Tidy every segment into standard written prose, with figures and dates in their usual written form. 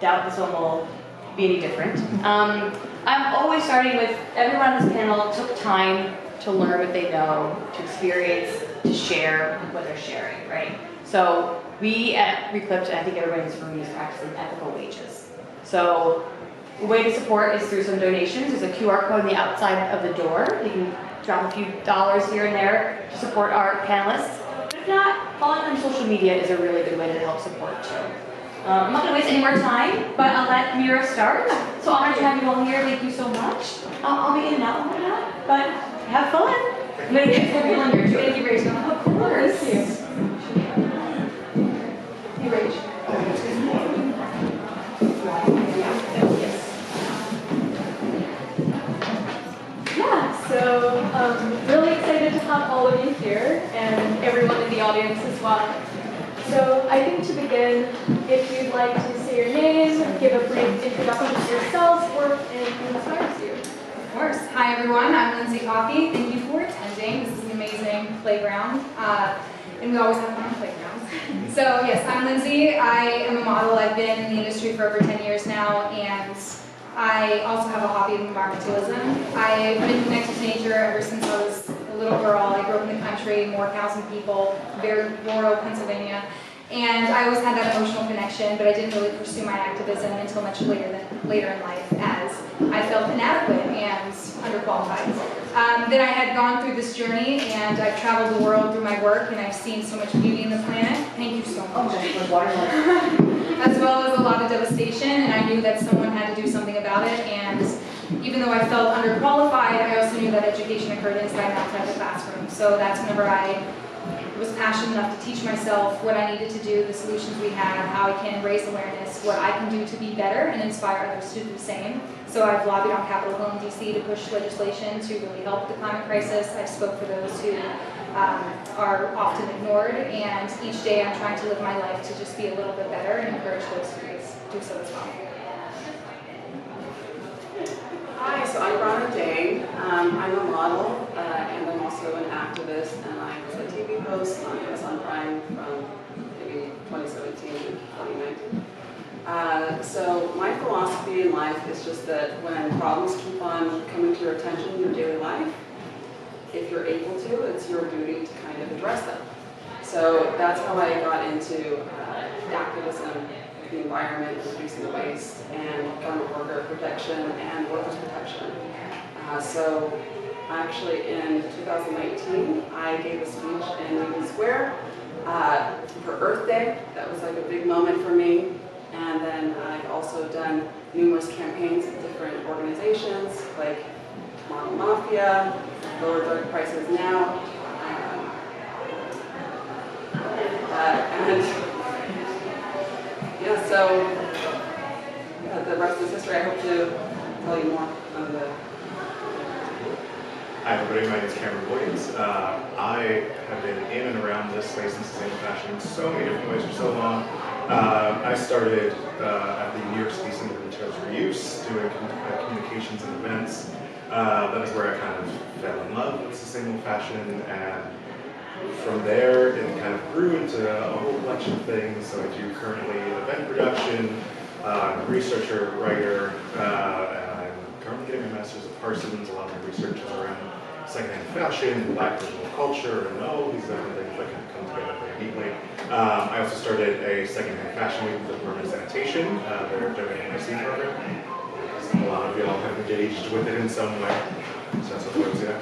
doubt this one will be any different. I'm always starting with everyone on this panel took time to learn what they know, to experience, to share what they're sharing, right? So we at Reclypt, and I think everybody in this room is practicing ethical wages. So the way to support is through some donations. There's a QR code on the outside of the door. You can drop a few dollars here and there to support our panelists. But if not, following on social media is a really good way to help support too. I'm not going to waste any more time, but I'll let Meera start. So honored to have you all here. Thank you so much. I'll be in and out and whatnot, but have fun. I'm going to get people in here too. Thank you, Rachel. Of course. Thank you. Hey, Rachel. Yeah, so really excited to have all of you here and everyone in the audience as well. So I think to begin, if you'd like to say your name, give a brief introduction to yourselves, or anything inspires you. Of course. Hi everyone, I'm Lindsey Coffey. Thank you for attending. This is an amazing playground, and we always have fun on playgrounds. So yes, I'm Lindsey. I am a model. I've been in the industry for over 10 years now, and I also have a hobby of environmentalism. I've been connected to nature ever since I was a little girl. I grew up in the country, more cows and people, very rural Pennsylvania. And I always had that emotional connection, but I didn't really pursue my activism until much later in life, as I felt inadequate and underqualified. Then I had gone through this journey, and I've traveled the world through my work, and I've seen so much beauty in the planet. Thank you so much. As well as a lot of devastation, and I knew that someone had to do something about it. And even though I felt underqualified, I also knew that education occurred inside and outside the classroom. So that's whenever I was passionate enough to teach myself what I needed to do, the solutions we have, how I can raise awareness, what I can do to be better and inspire others to do the same. So I've lobbied on Capitol Hill in DC to push legislation to really help the climate crisis. I've spoke for those who are often ignored, and each day I'm trying to live my life to just be a little bit better and encourage those who do so as well. Hi, so I'm Brana Dane. I'm a model, and I'm also an activist, and I was a TV host on Amazon Prime from maybe 2017 to 2019. So my philosophy in life is just that when problems keep on coming to your attention in your daily life, if you're able to, it's your duty to kind of address them. So that's how I got into activism, the environment, reducing waste, and farmer worker protection and workers' protection. So actually in 2019, I gave a speech in Union Square for Earth Day. That was like a big moment for me. And then I've also done numerous campaigns with different organizations like Model Mafia, Lower Drug Prices Now, and yeah, so the rest is history. I hope to tell you more on the... Hi everybody, my name is Cameron Williams. I have been in and around this space in sustainable fashion in so many different ways for so long. I started at the New York City Center for Materials Reuse, doing communications and events. That is where I kind of fell in love with sustainable fashion, and from there it kind of grew into a whole collection of things. So I do currently event production, I'm a researcher, writer, and I'm currently getting my master's at Parsons. A lot of my research is around secondhand fashion, black digital culture, and all these different things that can come together very neatly. I also started a secondhand fashion week with the Department of Sanitation, their WNIC program. A lot of y'all have engaged with it in some way, so that's what folks, yeah.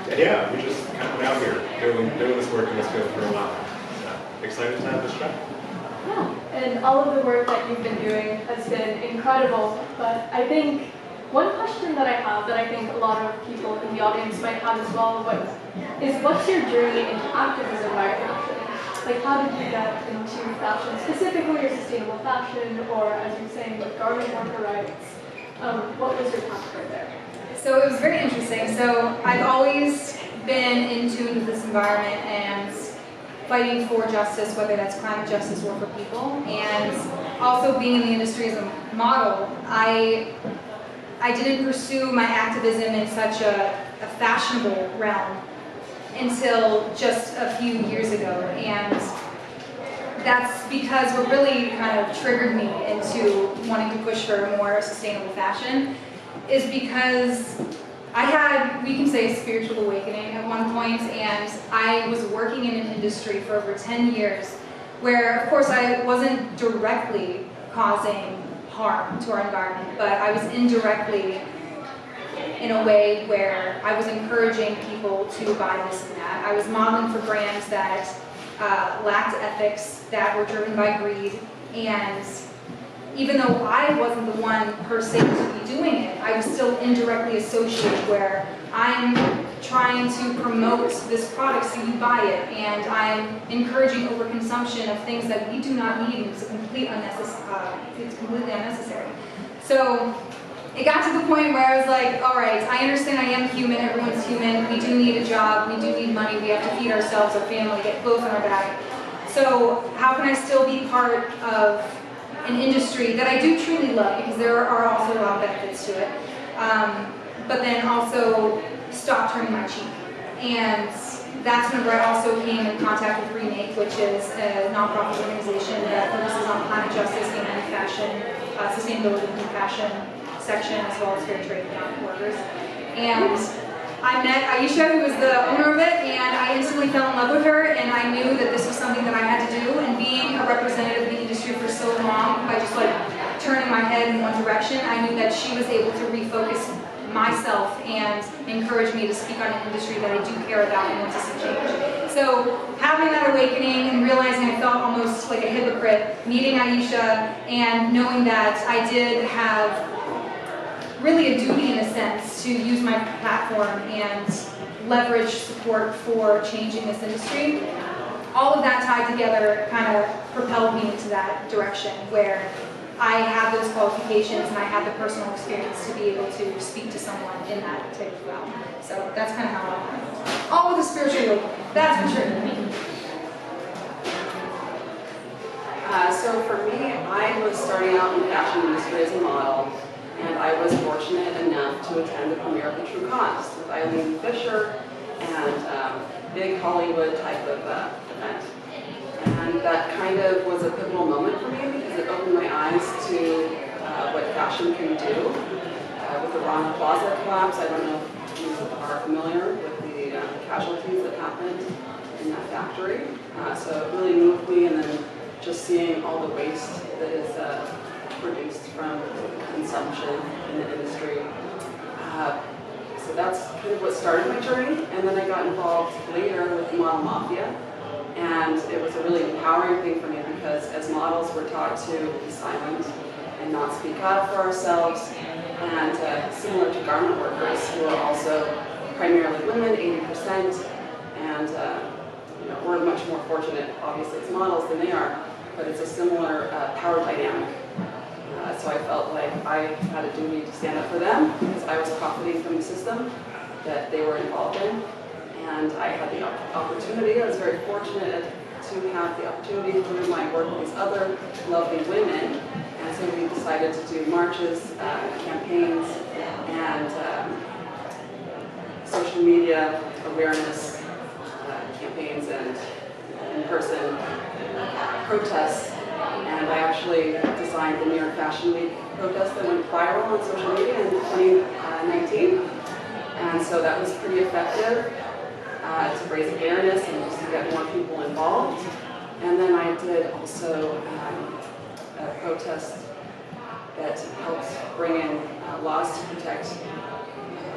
And yeah, we just kind of been out here doing this work in this field for a while. So excited to have this chat. Yeah, and all of the work that you've been doing has been incredible, but I think one question that I have that I think a lot of people in the audience might have as well is what's your journey into activism via fashion? Like, how did you get into fashion, specifically your sustainable fashion, or as you're saying, with garment worker rights? What was your path right there? So it was very interesting. So I've always been in tune with this environment and fighting for justice, whether that's climate justice or for people. And also being in the industry as a model, I didn't pursue my activism in such a fashionable realm until just a few years ago. And that's because what really kind of triggered me into wanting to push for more sustainable fashion is because I had, we can say, a spiritual awakening at one point, and I was working in an industry for over 10 years where, of course, I wasn't directly causing harm to our environment, but I was indirectly in a way where I was encouraging people to buy this and that. I was modeling for brands that lacked ethics, that were driven by greed, and even though I wasn't the one per se to be doing it, I was still indirectly associated where I'm trying to promote this product so you buy it, and I'm encouraging overconsumption of things that we do not need, and it's completely unnecessary. So it got to the point where I was like, all right, I understand I am human, everyone's human, we do need a job, we do need money, we have to feed ourselves, our family, get clothes on our back. So how can I still be part of an industry that I do truly love, because there are also a lot of benefits to it, but then also stop turning my cheek. And that's whenever I also came in contact with Remake, which is a nonprofit organization that focuses on planet justice and fashion, sustainability in the fashion section, as well as fair trade workers. And I met Aisha, who was the owner of it, and I instantly fell in love with her, and I knew that this was something that I had to do, and being a representative of the industry for so long, by just like turning my head in one direction, I knew that she was able to refocus myself and encourage me to speak on an industry that I do care about and want to see change. So having that awakening and realizing I felt almost like a hypocrite, meeting Aisha and knowing that I did have really a duty in a sense to use my platform and leverage support for changing this industry, all of that tied together kind of propelled me into that direction where I have those qualifications and I have the personal experience to be able to speak to someone in that type of realm. So that's kind of how I went. All with a spiritual awakening, that's for sure. So for me, I was starting out in the fashion industry as a model, and I was fortunate enough to attend the premiere of The True Cost with Eileen Fisher and big Hollywood type of event. And that kind of was a pivotal moment for me because it opened my eyes to what fashion can do. With the Rana Plaza collapse, I don't know if you are familiar with the casualties that happened in that factory. So it really moved me, and then just seeing all the waste that is produced from consumption in the industry. So that's kind of what started my journey, and then I got involved later with the Model Mafia, and it was a really empowering thing for me because as models we're taught to be silent and not speak up for ourselves, and similar to garment workers who are also primarily women, 80%, and you know, we're much more fortunate obviously as models than they are, but it's a similar power dynamic. So I felt like I had a duty to stand up for them because I was profiting from the system that they were involved in. And I had the opportunity, I was very fortunate to have the opportunity through my work with these other lovely women. And so we decided to do marches, campaigns, and social media awareness campaigns and in-person protests. And I actually designed the New York Fashion Week protest that went viral on social media in 2019. And so that was pretty effective to raise awareness and just to get more people involved. And then I did also a protest that helps bring in laws to protect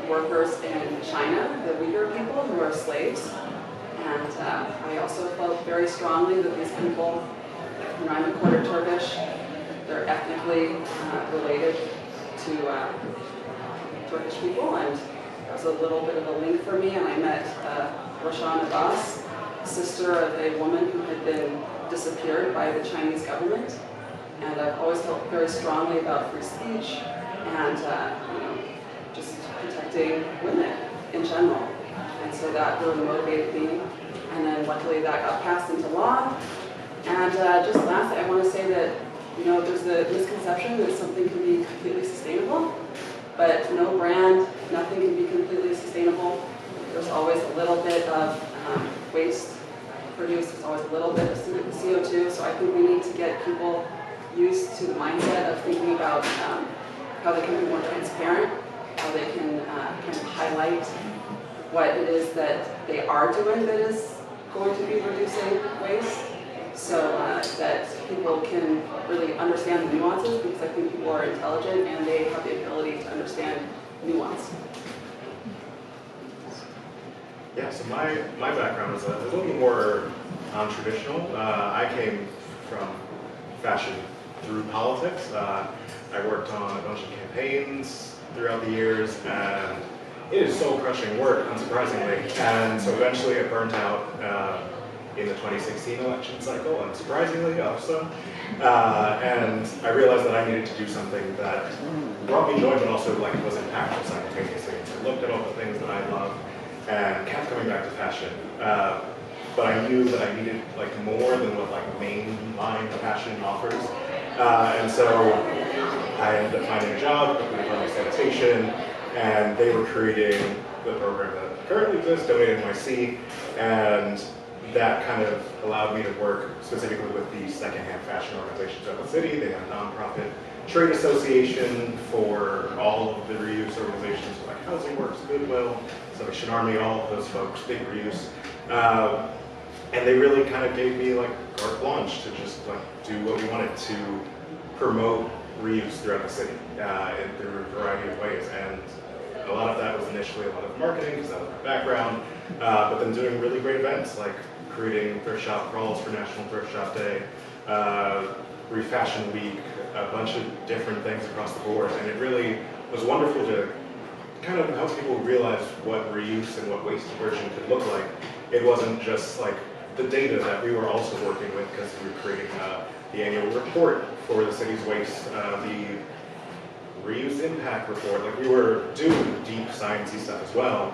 workers in China, the Uyghur people who are slaves. And I also felt very strongly that these people, you know, I'm a quarter Turkish, they're ethnically related to Turkish people, and that was a little bit of a link for me, and I met Roshan Abbas, sister of a woman who had been disappeared by the Chinese government, and I've always felt very strongly about free speech and you know, just protecting women in general, and so that really motivated me, and then luckily that got passed into law. And just lastly, I want to say that, you know, there's a misconception that something can be completely sustainable, but no brand, nothing can be completely sustainable. There's always a little bit of waste produce, there's always a little bit of CO2, so I think we need to get people used to the mindset of thinking about how they can be more transparent, how they can kind of highlight what it is that they are doing that is going to be reducing waste, so that people can really understand the nuances, because I think people are intelligent and they have the ability to understand nuance. Yeah, so my background is a little more non-traditional. I came from fashion through politics. I worked on a bunch of campaigns throughout the years, and it is soul crushing work, unsurprisingly. And so eventually I burnt out in the 2016 election cycle, unsurprisingly also. And I realized that I needed to do something that brought me joy, but also like was impactful simultaneously. So I looked at all the things that I love and kept coming back to fashion. But I knew that I needed like more than what like mainline fashion offers. And so I ended up finding a job with Department of Sanitation, and they were creating the program that currently exists, Donate NYC, and that kind of allowed me to work specifically with the secondhand fashion organizations of the city. They have a nonprofit trade association for all of the reuse organizations like Housing Works, Goodwill, Salvation Army, all of those folks, big reuse. And they really kind of gave me like carte blanche to just like do what we wanted to promote reuse throughout the city through a variety of ways. And a lot of that was initially a lot of marketing, because that was my background, but then doing really great events like creating thrift shop crawls for National Thrift Shop Day, Refashion Week, a bunch of different things across the board. And it really was wonderful to kind of help people realize what reuse and what waste diversion could look like. It wasn't just like the data that we were also working with, because we were creating the annual report for the city's waste, the reuse impact report. Like we were doing deep sciencey stuff as well,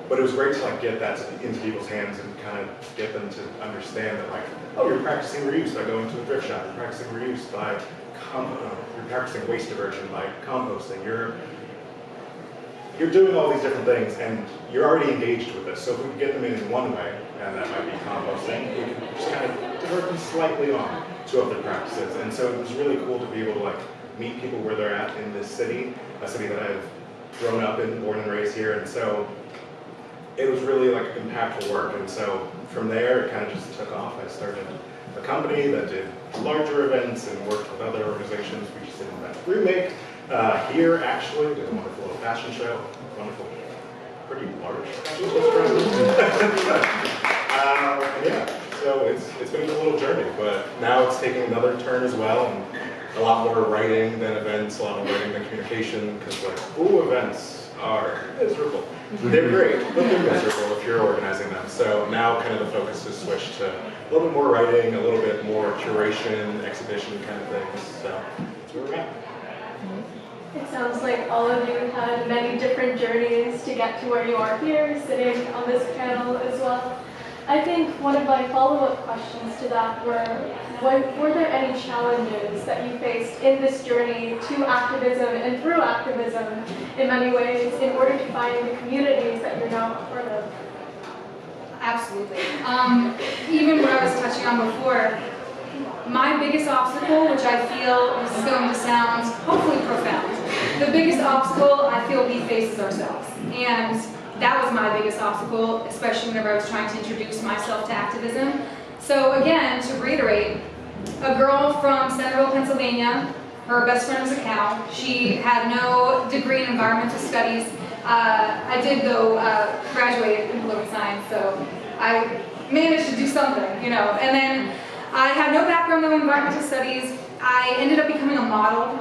but it was great to like get that into people's hands and kind of get them to understand that like, oh, you're practicing reuse by going to a thrift shop, you're practicing reuse by you're practicing waste diversion by composting, you're doing all these different things, and you're already engaged with this. So if we could get them in one way, and that might be composting, we can just kind of divert them slightly on to other practices. And so it was really cool to be able to like meet people where they're at in this city, a city that I've grown up in, born and raised here. And so it was really like impactful work. And so from there, it kind of just took off. I started a company that did larger events and worked with other organizations. We just did an event remake here, actually. Did a wonderful little fashion show. Wonderful, pretty large fashion show. Yeah, so it's been a little journey, but now it's taking another turn as well. And a lot more writing than events, a lot more writing than communication, because like, ooh, events are miserable. They're great, but they're miserable if you're organizing them. So now kind of the focus has switched to a little bit more writing, a little bit more curation, exhibition kind of things. So that's where we're at. It sounds like all of you had many different journeys to get to where you are here, sitting on this panel as well. I think one of my follow-up questions to that were there any challenges that you faced in this journey to activism and through activism in many ways in order to find the communities that you're now a part of? Absolutely. Even what I was touching on before, my biggest obstacle, which I feel this is going to sound hopefully profound, the biggest obstacle I feel we face is ourselves. And that was my biggest obstacle, especially whenever I was trying to introduce myself to activism. So again, to reiterate, a girl from Centerville, Pennsylvania, her best friend was a cow. She had no degree in environmental studies. I did though graduate in political science, so I managed to do something, you know. And then I had no background in environmental studies. I ended up becoming a model,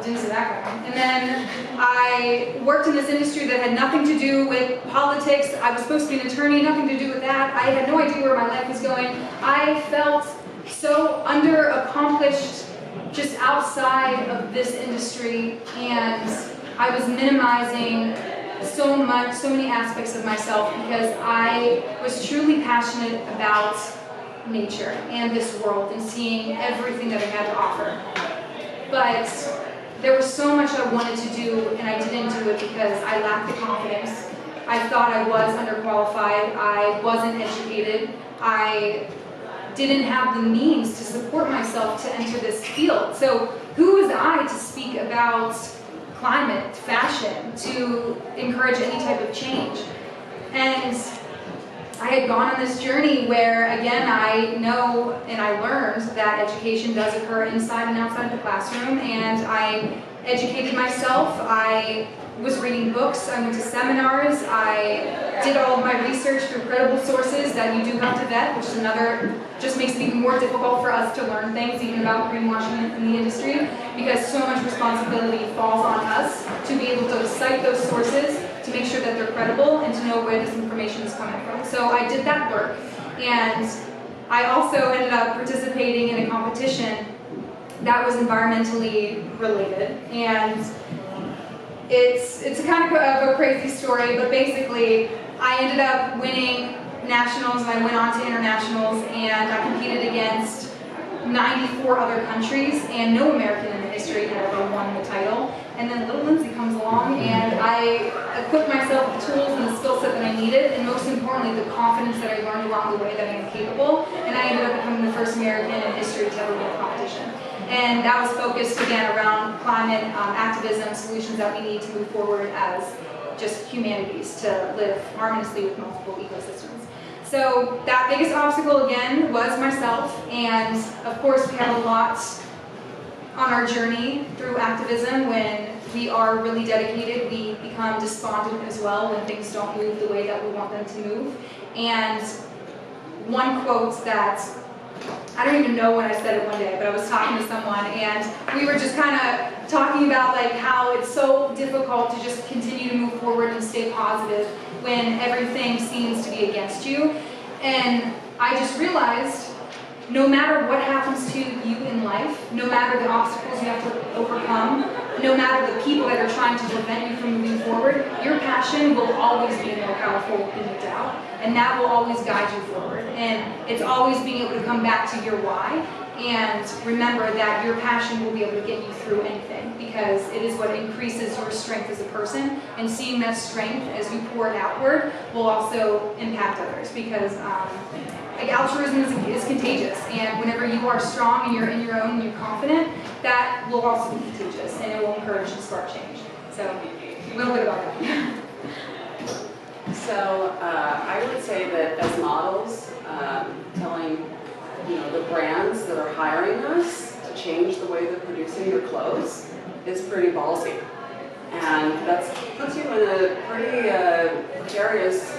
didn't say background. And then I worked in this industry that had nothing to do with politics. I was supposed to be an attorney, nothing to do with that. I had no idea where my life was going. I felt so under-accomplished just outside of this industry, and I was minimizing so many aspects of myself because I was truly passionate about nature and this world and seeing everything that it had to offer. But there was so much I wanted to do, and I didn't do it because I lacked the confidence. I thought I was underqualified, I wasn't educated, I didn't have the means to support myself to enter this field. So who was I to speak about climate, fashion, to encourage any type of change? And I had gone on this journey where, again, I know and I learned that education does occur inside and outside the classroom, and I educated myself. I was reading books, I went to seminars, I did all of my research through credible sources that you do have to vet, which is another, just makes it even more difficult for us to learn things, even about greenwashing in the industry, because so much responsibility falls on us to be able to cite those sources, to make sure that they're credible, and to know where this information is coming from. So I did that work, and I also ended up participating in a competition that was environmentally related, and it's a kind of a crazy story, but basically I ended up winning nationals, and I went on to internationals, and I competed against 94 other countries, and no American in the history had ever won the title. And then little Lindsey comes along, and I equipped myself with the tools and the skill set that I needed, and most importantly, the confidence that I learned along the way that I am capable, and I ended up becoming the first American in history to ever win a competition. And that was focused, again, around climate activism, solutions that we need to move forward as just humanities to live harmoniously with multiple ecosystems. So that biggest obstacle, again, was myself, and of course we have a lot on our journey through activism. When we are really dedicated, we become despondent as well when things don't move the way that we want them to move. And one quote that, I don't even know when I said it one day, but I was talking to someone, and we were just kind of talking about like how it's so difficult to just continue to move forward and stay positive when everything seems to be against you. And I just realized, no matter what happens to you in life, no matter the obstacles you have to overcome, no matter the people that are trying to prevent you from moving forward, your passion will always be more powerful than your doubt, and that will always guide you forward. And it's always being able to come back to your why, and remember that your passion will be able to get you through anything, because it is what increases your strength as a person, and seeing that strength as you pour it outward will also impact others, because like altruism is contagious, and whenever you are strong and you're in your own and you're confident, that will also be contagious, and it will encourage and spark change. So a little bit about that. So I would say that as models, telling the brands that are hiring us to change the way they're producing their clothes is pretty ballsy, and that puts you in a pretty precarious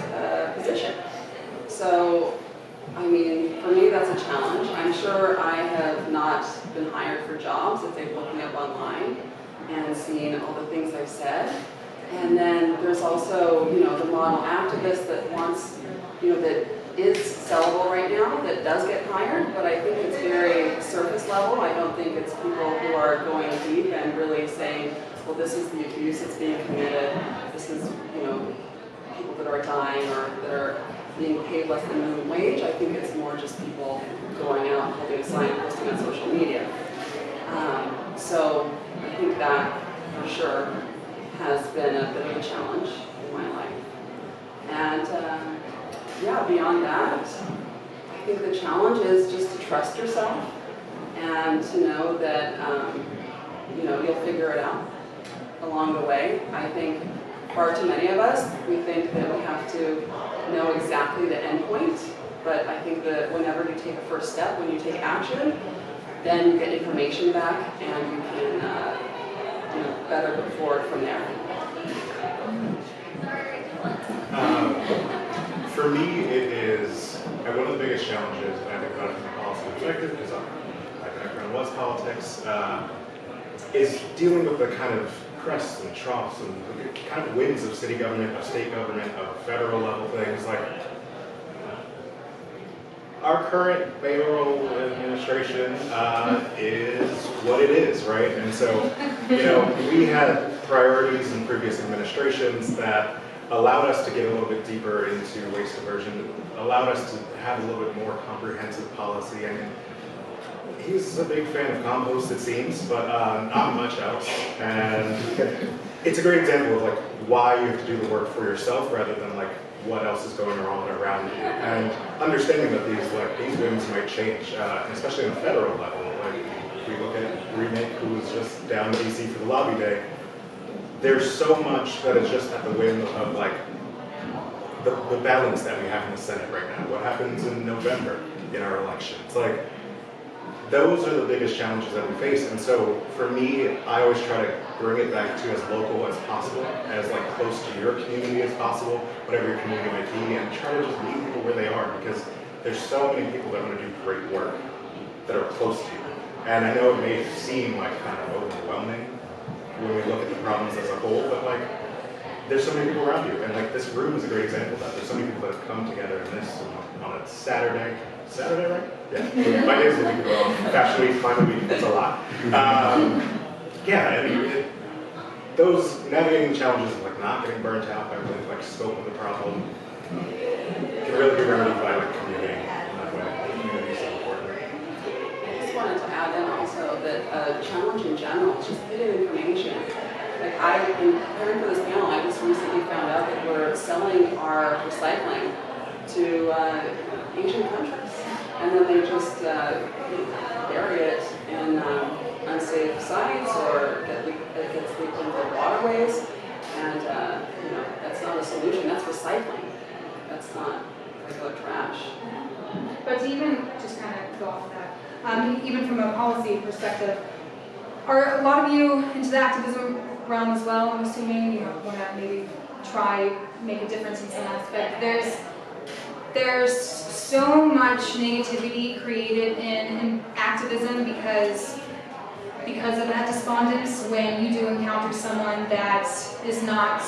position. So I mean, for me, that's a challenge. I'm sure I have not been hired for jobs if they've looked me up online and seen all the things I've said. And then there's also, the model activist that wants, that is sellable right now, that does get hired, but I think it's very surface level. I don't think it's people who are going deep and really saying, well, this is the abuse that's being committed. This is, people that are dying or that are being paid less than minimum wage. I think it's more just people going out, holding a sign, posting on social media. So I think that for sure has been a bit of a challenge in my life. And beyond that, I think the challenge is just to trust yourself and to know that you'll figure it out along the way. I think far too many of us, we think that we have to know exactly the end point, but I think that whenever you take a first step, when you take action, then you get information back and you can better go forward from there. For me, it is one of the biggest challenges, and I think about it from a policy perspective, because my background was politics, is dealing with the kind of crests and troughs and the kind of winds of city government, of state government, of federal level things. Like our current mayoral administration is what it is, right? And so, we had priorities in previous administrations that allowed us to get a little bit deeper into waste diversion, allowed us to have a little bit more comprehensive policy. I mean, he's a big fan of compost, it seems, but not much else. And it's a great example of why you have to do the work for yourself rather than what else is going on around you, and understanding that these whims might change, and especially on a federal level. Like if we look at Remake, who was just down in DC for the lobby day, there's so much that is just at the whim of like the balance that we have in the Senate right now. What happens in November in our elections? Like, those are the biggest challenges that we face. And so for me, I always try to bring it back to as local as possible, as like close to your community as possible, whatever your community might be, and try to just meet people where they are, because there's so many people that want to do great work that are close to you. And I know it may seem like kind of overwhelming when we look at the problems as a whole, but like, there's so many people around you, and like this room is a great example of that. There's so many people that have come together in this on a Saturday, right? Yeah. My days will be going Fashion Week, Climate Week, it's a lot. Yeah, and those navigating challenges of like not getting burnt out by the like scope of the problem can really be remedied by like communicating in that way. Community is so important. I just wanted to add in also that challenge in general is just hidden information. Like in preparing for this panel, I just recently found out that we're selling our recycling to Asian countries, and then they just bury it in unsafe sites, or it gets leaked into waterways, and that's not a solution. That's recycling. That's not regular trash. But to even just kind of go off of that, even from a policy perspective, are a lot of you into the activism realm as well? I'm assuming you want to maybe make a difference in some aspect. There's so much negativity created in activism because of that despondence when you do encounter someone that is not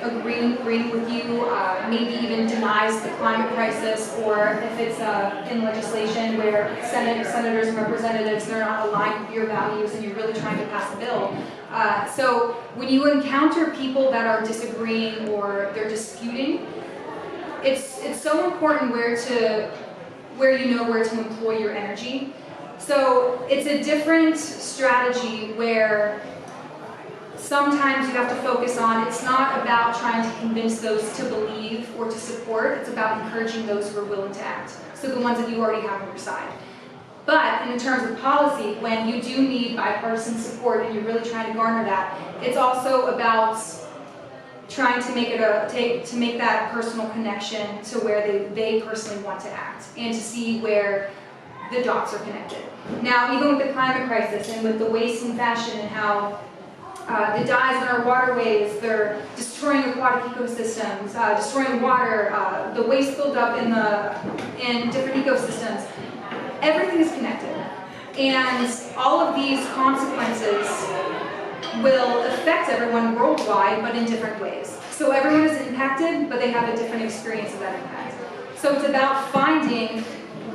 agreeing with you, maybe even denies the climate crisis, or if it's in legislation where senators and representatives, they're not aligned with your values and you're really trying to pass a bill. So when you encounter people that are disagreeing or they're disputing, it's so important where you know where to employ your energy. So it's a different strategy where sometimes you have to focus on, it's not about trying to convince those to believe or to support, it's about encouraging those who are willing to act. So the ones that you already have on your side. But in terms of policy, when you do need bipartisan support and you're really trying to garner that, it's also about trying to make make that personal connection to where they personally want to act, and to see where the dots are connected. Now, even with the climate crisis and with the waste in fashion and how the dyes in our waterways, they're destroying aquatic ecosystems, destroying water, the waste buildup in different ecosystems. Everything is connected. And all of these consequences will affect everyone worldwide, but in different ways. So everyone is impacted, but they have a different experience of that impact. So it's about finding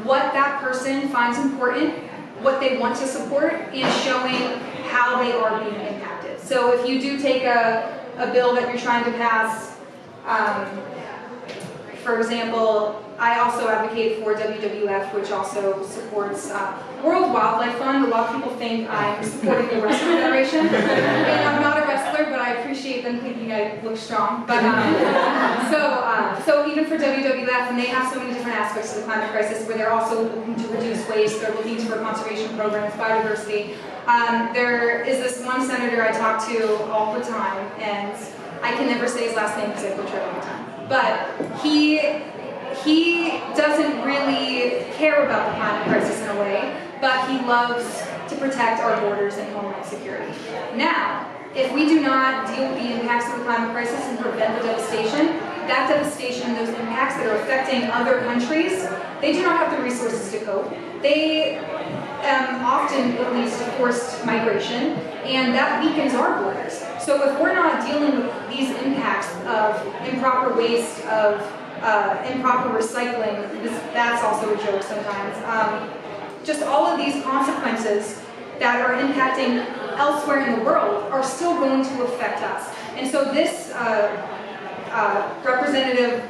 what that person finds important, what they want to support, and showing how they are being impacted. So if you do take a bill that you're trying to pass, for example, I also advocate for WWF, which also supports World Wildlife Fund. A lot of people think I'm supporting the Wrestling Federation, and I'm not a wrestler, but I appreciate them thinking I look strong. But so even for WWF, and they have so many different aspects of the climate crisis, where they're also looking to reduce waste, they're looking for conservation programs, biodiversity. There is this one senator I talk to all the time, and I can never say his last name because I butcher it all the time. But he doesn't really care about the climate crisis in a way, but he loves to protect our borders and homeland security. Now, if we do not deal with the impacts of the climate crisis and prevent the devastation, that devastation and those impacts that are affecting other countries, they do not have the resources to cope. They often it leads to forced migration, and that weakens our borders. So if we're not dealing with these impacts of improper waste, of improper recycling, that's also a joke sometimes. Just all of these consequences that are impacting elsewhere in the world are still going to affect us. And so this representative,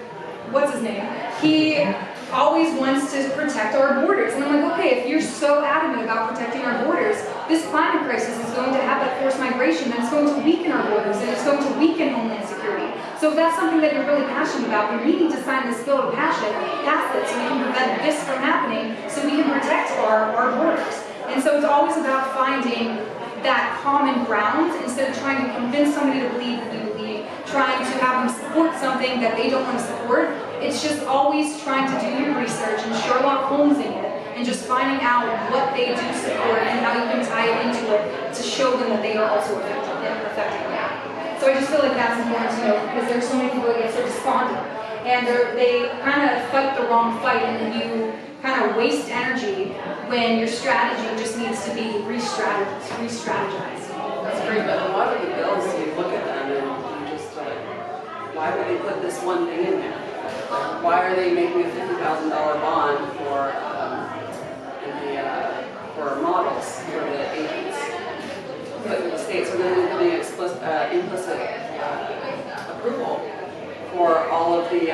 what's his name? He always wants to protect our borders. And I'm like, okay, if you're so adamant about protecting our borders, this climate crisis is going to have that forced migration, and it's going to weaken our borders, and it's going to weaken homeland security. So So if that's something that you're really passionate about, then we need to sign this bill of passion, pass it, so we can prevent this from happening, so we can protect our borders. And so it's always about finding that common ground instead of trying to convince somebody to believe what you believe, trying to have them support something that they don't want to support. It's just always trying to do your research and Sherlock Holmesing it and just finding out what they do support and how you can tie it into it to show them that they are also affecting that. So I just feel like that's important to know because there's so many people that get so despondent and they kind of fight the wrong fight and then you kind of waste energy when your strategy just needs to be re-strategized. That's great, but a lot of the bills, you look at them and you just why would they put this one thing in there? Why are they making a $50,000 bond for models for the agents? But the states are then giving implicit approval for all of the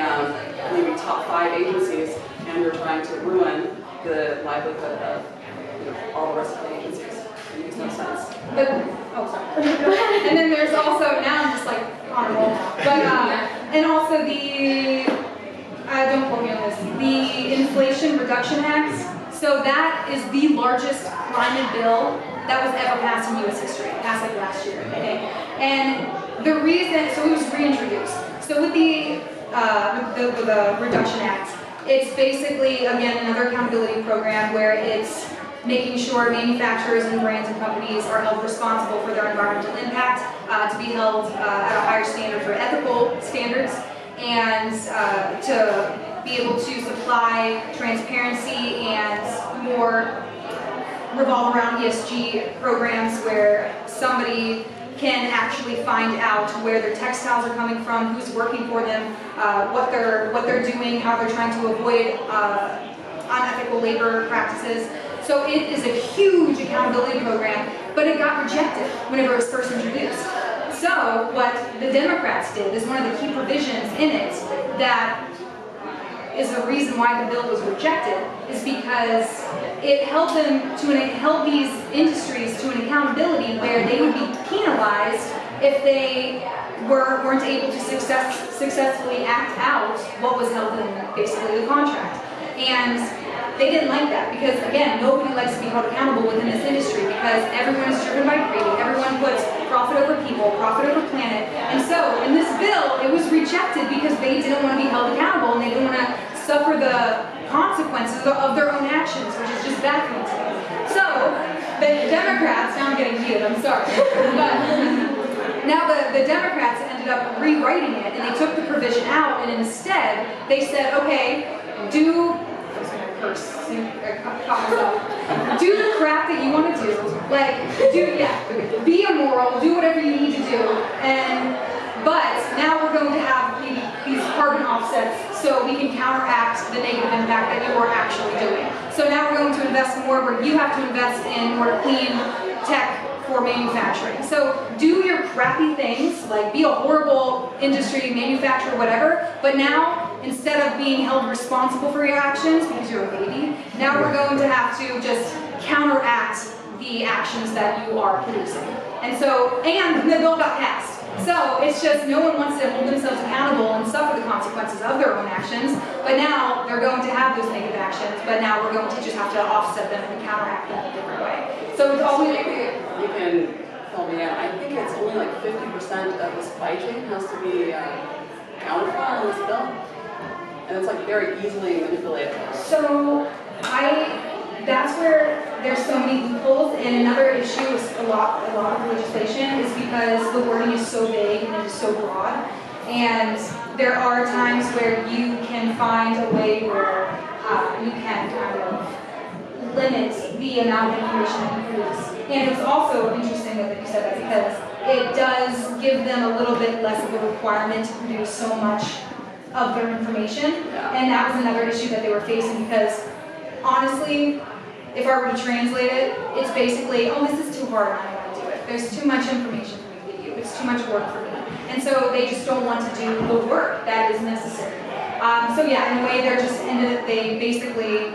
maybe top 5 agencies, and you're trying to ruin the livelihood of all the rest of the agencies. It makes no sense. But, oh, sorry. And then there's also, now I'm just like on a roll now, but, and also don't quote me on this, the Inflation Reduction Act. So that is the largest climate bill that was ever passed in U.S. history. It passed like last year, okay? And the reason, so it was reintroduced. So with the Reduction Act, it's basically, again, another accountability program where it's making sure manufacturers and brands and companies are held responsible for their environmental impact, to be held at a higher standard for ethical standards, and to be able to supply transparency and more revolve around ESG programs where somebody can actually find out where their textiles are coming from, who's working for them, what they're doing, how they're trying to avoid unethical labor practices. So it is a huge accountability program, but it got rejected whenever it was first introduced. So what the Democrats did is one of the key provisions in it that is the reason why the bill was rejected is because it held these industries to an accountability where they would be penalized if they weren't able to successfully act out what was held in basically the contract. And they didn't like that because, again, nobody likes to be held accountable within this industry because everyone is driven by greed. Everyone puts profit over people, profit over planet. And so, in this bill, it was rejected because they didn't want to be held accountable and they didn't want to suffer the consequences of their own actions, which is just baffling to me. So, the Democrats, now I'm getting heated, I'm sorry. But now the Democrats ended up rewriting it and they took the provision out and instead they said, okay, do the crap that you want to do, be immoral, do whatever you need to do, but now we're going to have these carbon offsets so we can counteract the negative impact that you are actually doing. So now we're going to invest more where you have to invest in more clean tech for manufacturing. So do your crappy things, like be a horrible industry, manufacturer, whatever, but now instead of being held responsible for your actions because you're a baby, now we're going to have to just counteract the actions that you are producing. And the bill got passed. So it's just no one wants to hold themselves accountable and suffer the consequences of their own actions, but now they're going to have those negative actions, but now we're going to just have to offset them and counteract them in a different way. So it's always... You can fill me in. I think it's only like 50% of the supply chain has to be accounted for in this bill. And it's like very easily manipulated. So that's where there's so many loopholes, and another issue with a lot of legislation is because the wording is so vague and it is so broad, and there are times where you can find a way where you can kind of limit the amount of information that you produce. And it's also interesting that you said that because it does give them a little bit less of a requirement to produce so much of their information, and that was another issue that they were facing because honestly, if I were to translate it, it's basically, oh, this is too hard, I don't want to do it. There's too much information for me to give you. It's too much work for me. And so they just don't want to do the work that is necessary. So yeah, in a way, they basically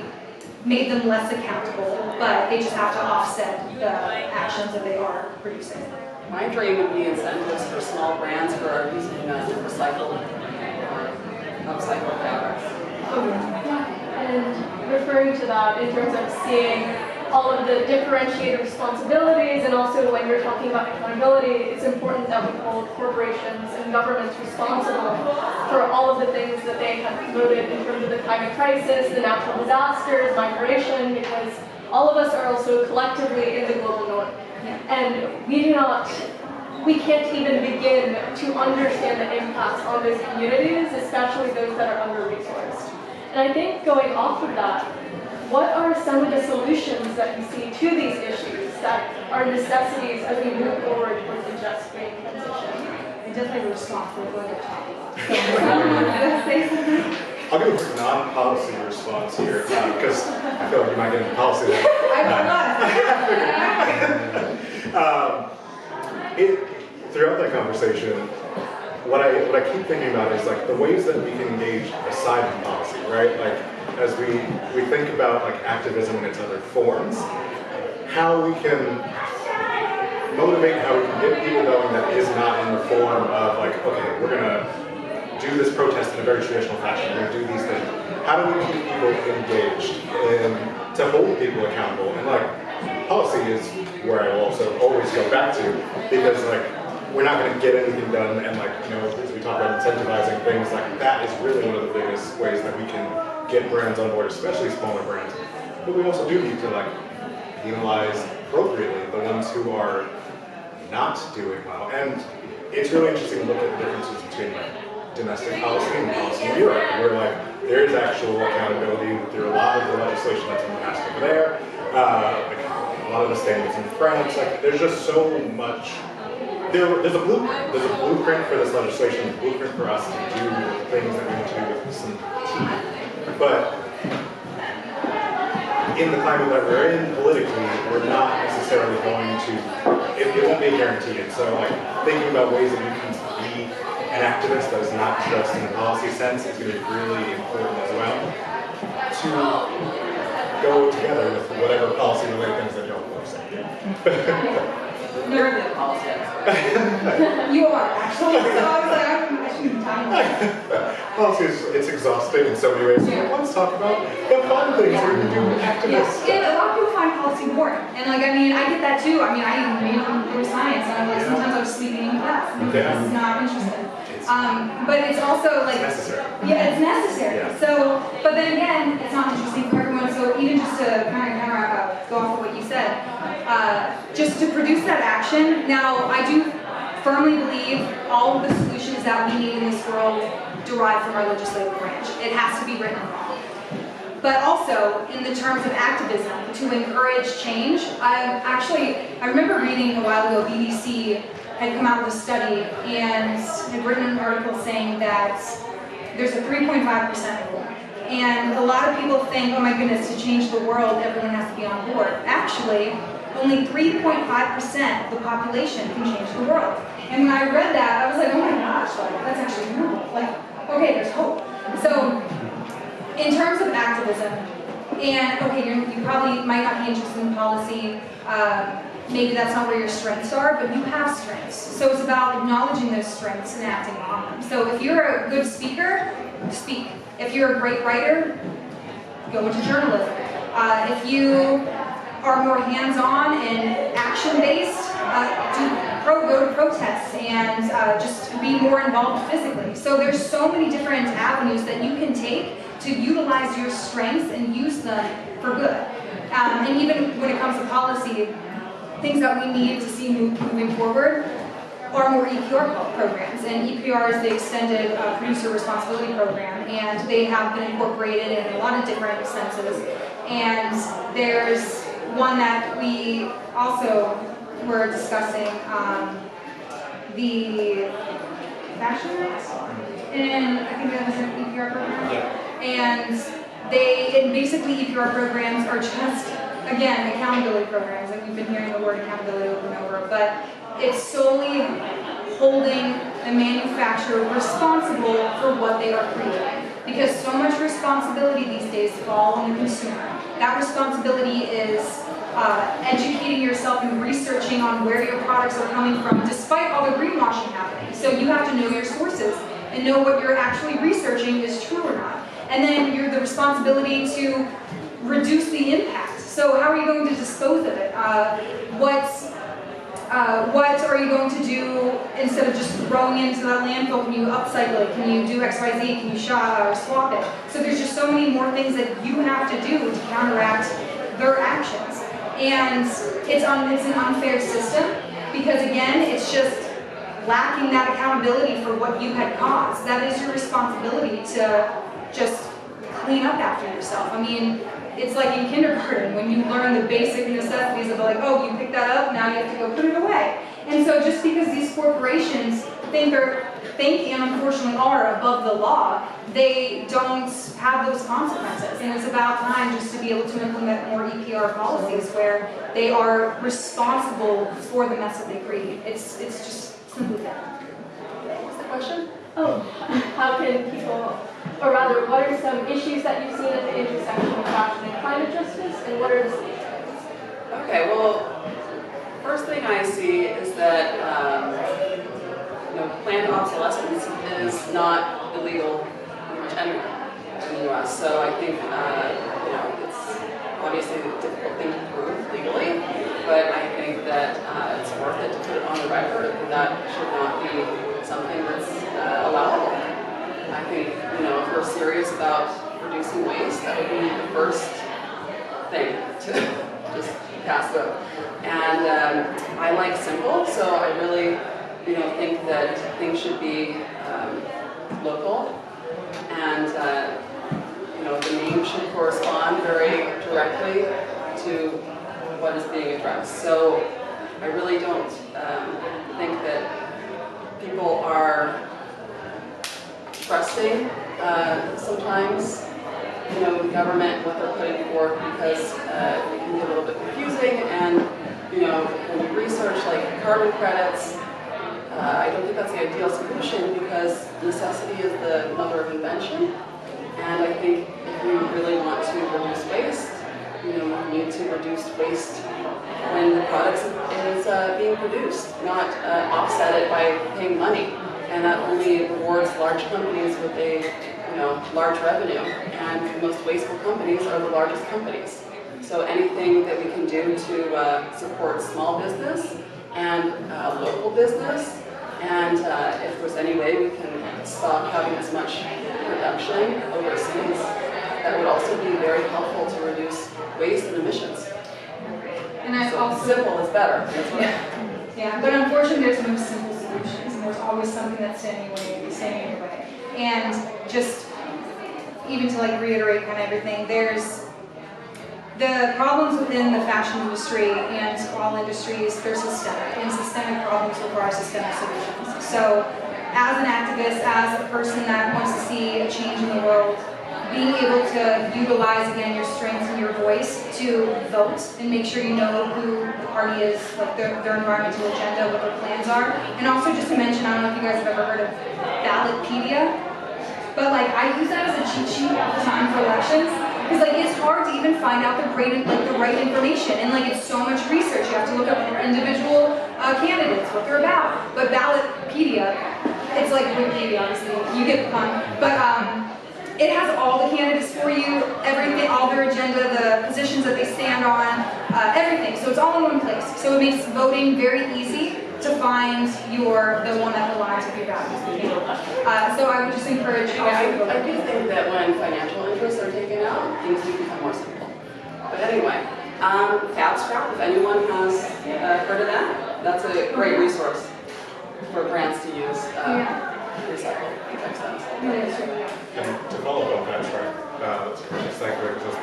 made them less accountable, but they just have to offset the actions that they are producing. My dream would be incentives for small brands who are using recycled or upcycled fabrics. And referring to that in terms of seeing all of the differentiated responsibilities, and also when you're talking about accountability, it's important that we hold corporations and governments responsible for all of the things that they have promoted in terms of the climate crisis, the natural disasters, migration, because all of us are also collectively in the global north. And we can't even begin to understand the impacts on those communities, especially those that are under-resourced. And I think going off of that, what are some of the solutions that you see to these issues that are necessities as we move forward towards a just green transition? I definitely respond for what they're talking about. I'll give a quick non-policy response here, because I feel like you might get into policy there. Throughout that conversation, what I keep thinking about is like the ways that we can engage aside from policy, right? Like as we think about like activism and its other forms, how we can motivate, how we can get people going that is not in the form of like, okay, we're gonna do this protest in a very traditional fashion, we're gonna do these things. How do we keep people engaged and to hold people accountable? And like policy is where I will also always go back to, because like we're not going to get anything done, and like, you know, as we talk about incentivizing things, like that is really one of the biggest ways that we can get brands on board, especially smaller brands. But we also do need to like penalize appropriately the ones who are not doing well. And it's really interesting to look at the differences between like domestic policy and policy in Europe, where like there is actual accountability through a lot of the legislation that's been passed over there, like a lot of the standards in France. Like there's just so much. There's a blueprint. There's a blueprint for this legislation, a blueprint for us to do the things that we need to do with some teeth. But in the climate that we're in politically, we're not necessarily going to, it won't be a guarantee. And so like thinking about ways that we can be an activist that is not just in a policy sense is going to be really important as well to go together with whatever policy related things that don't work. You're the policy expert. You are, actually. So I was like, I shouldn't time that. Policy it's exhausting in so many ways. So let's talk about the fun things we can do with activists. And a lot of people find policy boring. And like, I mean, I get that too. I mean, I even made computer science, and I'm like, sometimes I was sleeping in class. It's not interesting. But it's also like, it's necessary. Yeah, it's necessary. Yeah. So, but then again, it's not interesting for everyone. So even just to kind of go off of what you said, just to produce that action. Now, I do firmly believe all of the solutions that we need in this world derive from our legislative branch. It has to be written law. But also, in the terms of activism, to encourage change, I remember reading a while ago, BBC had come out with a study and had written an article saying that there's a 3.5% rule. And a lot of people think, oh my goodness, to change the world, everyone has to be on board. Actually, only 3.5% of the population can change the world. And when I read that, I was like, oh my gosh, like, that's actually normal. Like, okay, there's hope. So, in terms of activism, and okay, you probably might not be interested in policy, maybe that's not where your strengths are, but you have strengths. So it's about acknowledging those strengths and acting on them. So if you're a good speaker, speak. If you're a great writer, go into journalism. If you are more hands-on and action-based, go to protests and just be more involved physically. So there's so many different avenues that you can take to utilize your strengths and use them for good. And even when it comes to policy, things that we need to see moving forward are more EPR programs. And EPR is the Extended Producer Responsibility Program, and they have been incorporated in a lot of different senses. And there's one that we also were discussing, the fashion rights, and I think that was an EPR program. Yeah. And basically EPR programs are just, again, accountability programs, and we've been hearing the word accountability over and over, but it's solely holding the manufacturer responsible for what they are creating. because so much responsibility these days falls on the consumer. That responsibility is educating yourself and researching on where your products are coming from, despite all the greenwashing happening. So you have to know your sources and know what you're actually researching is true or not. And then you're the responsibility to reduce the impact. So how are you going to dispose of it? What are you going to do instead of just throwing it into that landfill? Can you upcycle it? Can you do X, Y, Z? Can you swap it? So there's just so many more things that you have to do to counteract their actions. And it's an unfair system because, again, it's just lacking that accountability for what you had caused. That is your responsibility to just clean up after yourself. I mean, it's like in kindergarten when you learn the basic necessities of like, oh, you picked that up, now you have to go put it away. And so just because these corporations think and unfortunately are above the law, they don't have those consequences. And it's about time just to be able to implement more EPR policies where they are responsible for the mess that they create. It's just simply that. What's the question? Oh, how can people, or rather, what are some issues that you've seen at the intersection of fashion and climate justice, and what are the solutions? Okay, well, first thing I see is that planned obsolescence is not illegal pretty much anywhere in the U.S. So I think it's obviously a difficult thing to prove legally, but I think that it's worth it to put it on the record that should not be something that's allowable. I think if we're serious about reducing waste, that would be the first thing to just pass up. And I like simple, so I really think that things should be local, and the name should correspond very directly to what is being addressed. So I really don't think that people are trusting sometimes the government, what they're putting forth, because it can be a little bit confusing. And when you research like carbon credits, I don't think that's the ideal solution because necessity is the mother of invention. And I think if you really want to reduce waste, you need to reduce waste when the product is being produced, not offset it by paying money. And that only rewards large companies with a large revenue. And the most wasteful companies are the largest companies. So anything that we can do to support small business and local business, and if there's any way we can stop having as much production overseas, that would also be very helpful to reduce waste and emissions. And I So also simple is better. That's what yeah, but unfortunately there's no simple solutions, and there's always something that's standing in your way. And just even to like reiterate kind of everything, there's the problems within the fashion industry and all industries, they're systemic, and systemic problems require systemic solutions. So as an activist, as a person that wants to see a change in the world, being able to utilize, again, your strengths and your voice to vote and make sure you know who the party is, like their environmental agenda, what their plans are. And also just to mention, I don't know if you guys have ever heard of Ballotpedia, but like I use that as a cheat sheet all the time for elections. Because like it's hard to even find out the right information, and like it's so much research. You have to look up individual candidates, what they're about. But Ballotpedia, it's like Wikipedia, obviously. You get the pun. But it has all the candidates for you, everything, all their agenda, the positions that they stand on, everything. So it's all in one place. So it makes voting very easy to find the one that aligns with your values. So I would just encourage you. I do think that when financial interests are taken out, things do become more simple. But anyway, Fab Scrap, if anyone has heard of that, that's a great resource for brands to use recycled textiles. And to follow up on that track, that's a perfect segue, because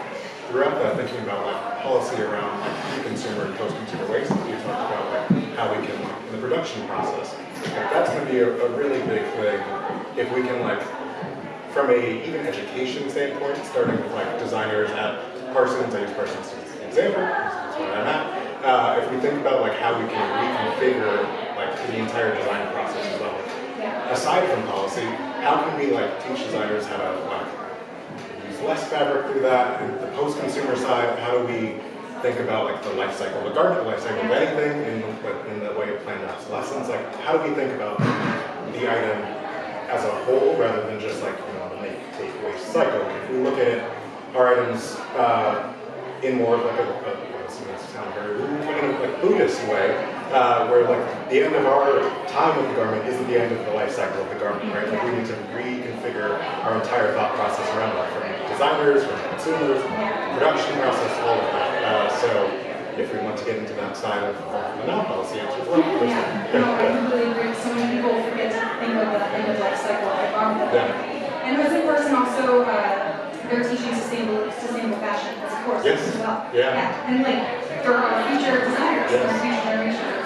throughout that, thinking about like policy around pre-consumer and post-consumer waste, you talked about like how we can, in the production process, like, that's going to be a really big thing. If we can like, from a even education standpoint, starting with like designers at Parsons, I use Parsons as an example, that's where I'm at. If we think about like how we can reconfigure like the entire design process as well. aside from policy, how can we like teach designers how to like use less fabric through that? And the post-consumer side, how do we think about like the life cycle, the garment life cycle of anything in the way of planned obsolescence? Like, how do we think about the item as a whole rather than just like, you know, the make, take, waste cycle? If we look at our items in more of like a Buddhist way, where like the end of our time with the garment isn't the end of the life cycle of the garment, right? Like we need to reconfigure our entire thought process around that, from designers, from consumers, production process, all of that. So if we want to get into that side of the non-policy answers, well, Yeah, no, I completely agree. So many people forget to think of the end of life cycle of the garment. Yeah. And as a person also, they're teaching sustainable fashion as a course Yes. as well. Yeah. And like, for our future designers, Yes. our future generations.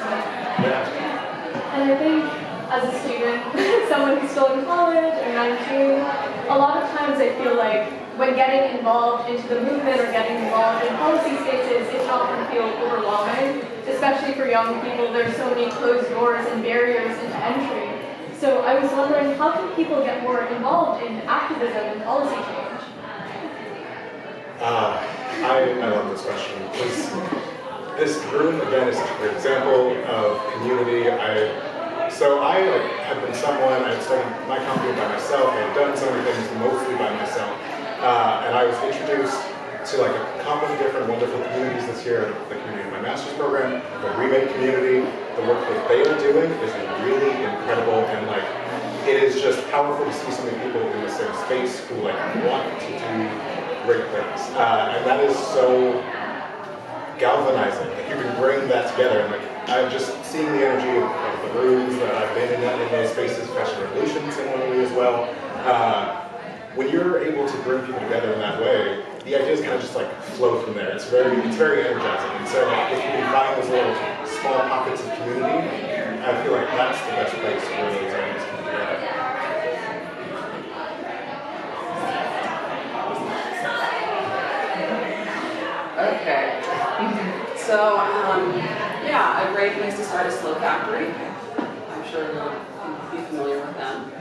Yeah. And I think as a student, someone who's still in college or 19, a lot of times I feel like when getting involved into the movement or getting involved in policy spaces, it can often feel overwhelming, especially for young people. There's so many closed doors and barriers into entry. So I was wondering, how can people get more involved in activism and policy change? I love this question because this room again is a great example of community. So I have been someone, I started my company by myself, I had done so many things mostly by myself, and I was introduced to like a couple of different wonderful communities this year, the community of my master's program, the Remake community. The work that they are doing is really incredible, and like it is just powerful to see so many people in the same space who like want to do great things, and that is so galvanizing that you can bring that together. And like I've just seen the energy of the rooms that I've been in those spaces, Fashion Revolution similarly as well. When you're able to bring people together in that way, the ideas kind of just like flow from there. It's very energizing. And so like, if you can find those little small pockets of community, I feel like that's the best place where those ideas come together. Okay. So, yeah, a great place to start is Slow Factory. I'm sure you'll be familiar with them.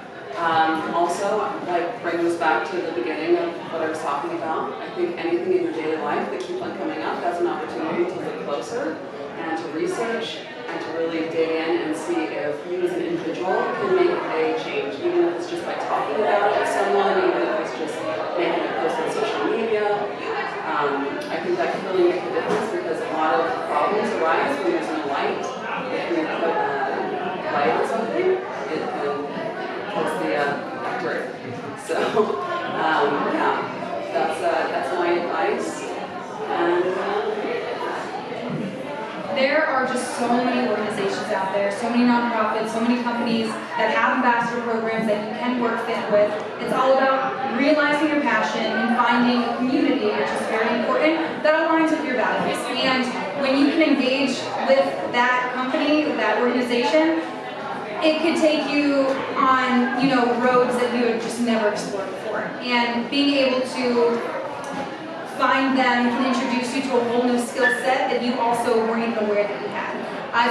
Also, like bringing us back to the beginning of what I was talking about, I think anything in your daily life that keeps on coming up, that's an opportunity to look closer and to research and to really dig in and see if you as an individual can make a change, even if it's just by talking about it with someone, even if it's just making a post on social media. I think that can really make a difference because a lot of problems arise when there's no light. If we put light on something, it can cause the bacteria. So, yeah, that's my advice. And There are just so many organizations out there, so many nonprofits, so many companies that have ambassador programs that you can work with. It's all about realizing your passion and finding a community, which is very important, that aligns with your values. And when you can engage with that company, that organization, it could take you on, roads that you had just never explored before. And being able to find them can introduce you to a whole new skill set that you also weren't even aware that you had.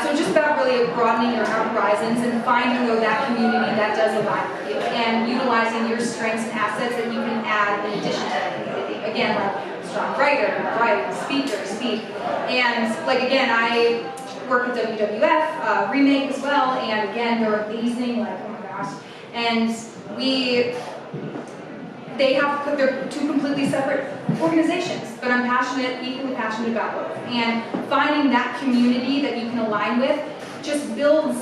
So it's just about really broadening your horizons and finding that community that does align with you and utilizing your strengths and assets that you can add in addition to that community. Again, like strong writer, speaker, speak. And again, I work with WWF, Remake as well, and again, they're amazing, oh my gosh. And they're two completely separate organizations, but I'm equally passionate about both. And finding that community that you can align with just builds,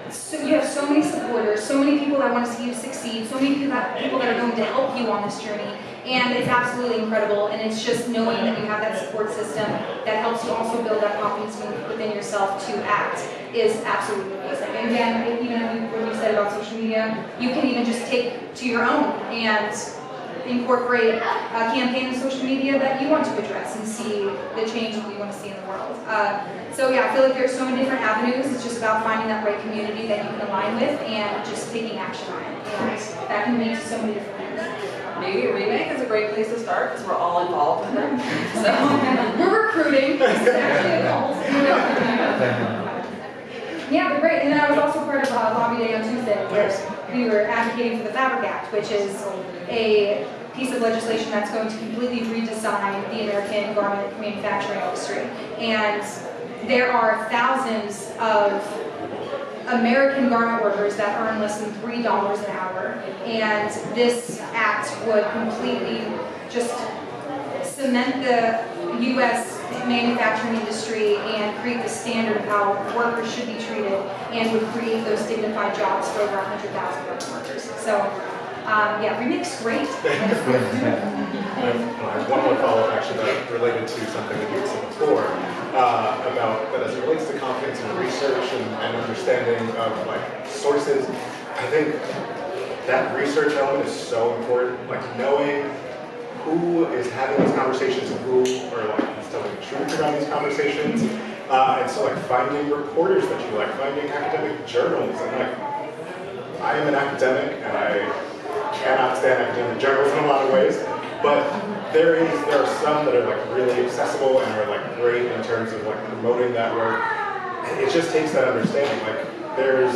so you have so many supporters, so many people that want to see you succeed, so many people that are going to help you on this journey. And it's absolutely incredible, and it's just knowing that you have that support system that helps you also build that confidence within yourself to act is absolutely amazing. And again, even when you said about social media, you can even just take to your own and incorporate a campaign in social media that you want to address and see the change that you want to see in the world. So yeah, I feel like there's so many different avenues. It's just about finding that right community that you can align with and just taking action on it. And that can lead to so many different things. maybe Remake is a great place to start because we're all involved with it. So we're recruiting. Yeah, they're great. And then I was also part of Lobby Day on Tuesday. Nice. We were advocating for the Fabric Act, which is a piece of legislation that's going to completely redesign the American garment manufacturing industry. And there are thousands of American garment workers that earn less than $3 an hour. And this act would completely just cement the U.S. manufacturing industry and create the standard of how workers should be treated, and would create those dignified jobs for over 100,000 workers. So, yeah, Remix, great. I have one more follow-up actually that related to something that you had said before about that as it relates to confidence and research and understanding of like sources. I think that research element is so important, like knowing who is having these conversations and who are like is telling the truth around these conversations. And so like finding reporters that you like, finding academic journals, and like I am an academic and I cannot stand academic journals in a lot of ways, but there are some that are like really accessible and are like great in terms of like promoting that work. And it just takes that understanding. Like there's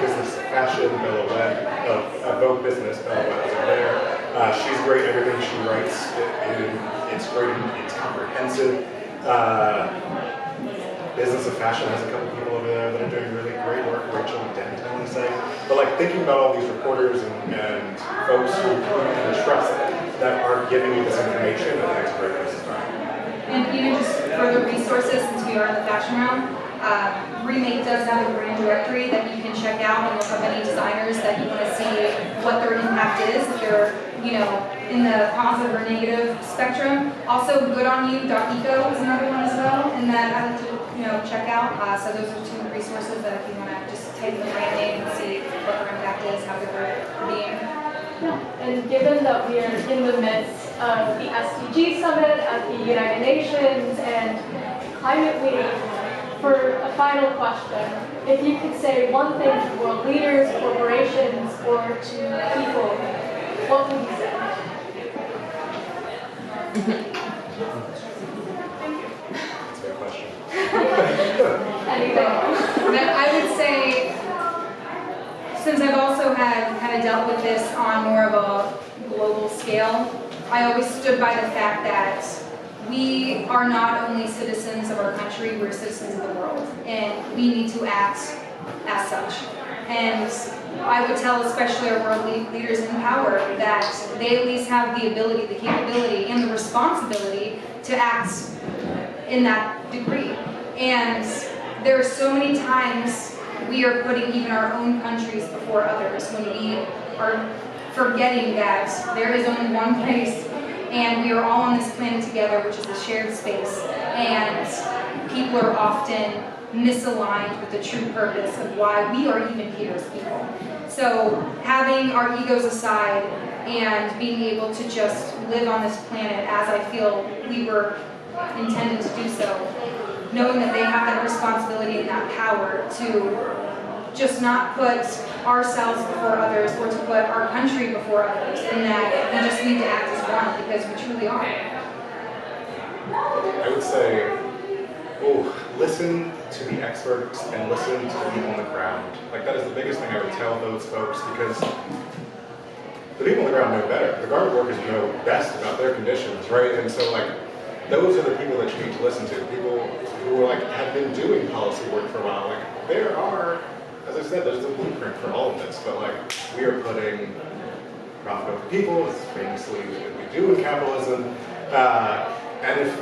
Business Fashion, Bella Webb, Vogue Business, Bella Webb is there. She's great. Everything she writes, it's great. It's comprehensive. Business of Fashion has a couple people over there that are doing really great work. Rachel Dent, I want to say. But like thinking about all these reporters and folks who you can trust that are giving you this information, I think it's a great place to start. And even just further resources, since we are in the fashion realm, Remake does have a brand directory that you can check out and look up any designers that you want to see what their impact is, if they're, you know, in the positive or negative spectrum. Also, goodonyou.eco is another one as well, and that I like to, you know, check out. So those are two resources that if you want to just type in the brand name and see what their impact is, how they're being. Yeah, and given that we are in the midst of the SDG Summit at the United Nations and Climate Week, for a final question, if you could say one thing to world leaders, corporations, or to people, what would you say? That's a good question. Anything? I would say, since I've also had kind of dealt with this on more of a global scale, I always stood by the fact that we are not only citizens of our country, we're citizens of the world, and we need to act as such. And I would tell especially our world leaders in power that they at least have the ability, the capability, and the responsibility to act in that degree. And there are so many times we are putting even our own countries before others when we are forgetting that there is only one place and we are all on this planet together, which is a shared space. And people are often misaligned with the true purpose of why we are even here as people. So having our egos aside and being able to just live on this planet as I feel we were intended to do so, knowing that they have that responsibility and that power to just not put ourselves before others or to put our country before others, and that we just need to act as one because we truly are. I would say, listen to the experts and listen to the people on the ground. Like that is the biggest thing I would tell those folks, because the people on the ground know better. The garment workers know best about their conditions, right? And so like those are the people that you need to listen to. People who like have been doing policy work for a while. Like there are, as I said, there's a blueprint for all of this, but like we are putting profit over people, as famously what we do in capitalism. And if,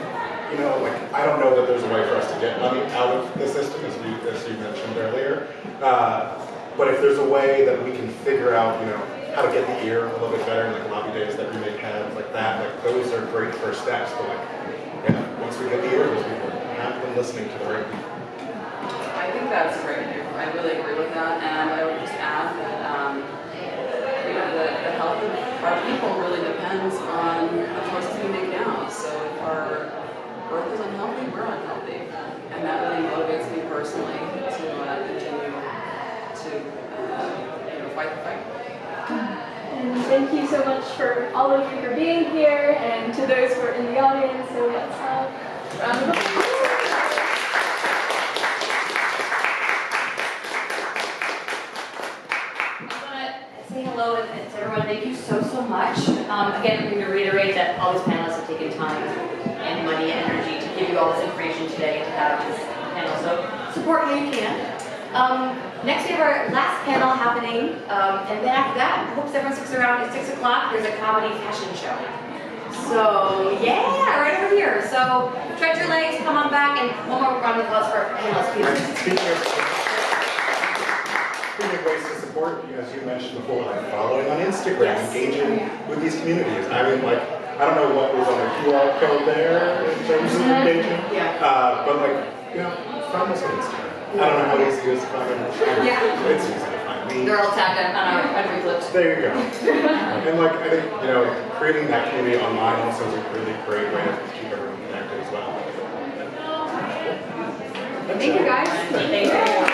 you know, like I don't know that there's a way for us to get money out of the system, as you mentioned earlier. But if there's a way that we can figure out, you know, how to get the ear a little bit better, like lobby days that we make have, like that, like those are great first steps. But like, yeah, once we get the ear of those people, have them listening to the right people. I think that's great. I really agree with that, and I would just add that you know, the health of our people really depends on the choices we make now. So if our work is unhealthy, we're unhealthy, and that really motivates me personally to continue to you know, fight the fight. And thank you so much for all of you for being here, and to those who are in the audience. So let's have a round of applause. much. Again, I'm going to reiterate that all these panelists have taken time and money and energy to give you all this information today and to have this panel. So support who you can. Next we have our last panel happening, and then after that, I hope everyone sticks around at 6 o'clock. There's a comedy fashion show. So yeah, right over here. So stretch your legs, come on back, and one more round of applause for our panelists, please. Speaking of ways to support, as you mentioned before, like following on Instagram, Yes. engaging with these communities. I mean, like, I don't know what was on the QR code there in terms of engagement, but like, you know, find us on Instagram. I don't know how easy it is to find them. Yeah. It's easy to find me. They're all tagged on Reclypt. There you go. And like, I think, you know, creating that community online also is a really great way to keep everyone connected as well. Thank you guys. Thank you.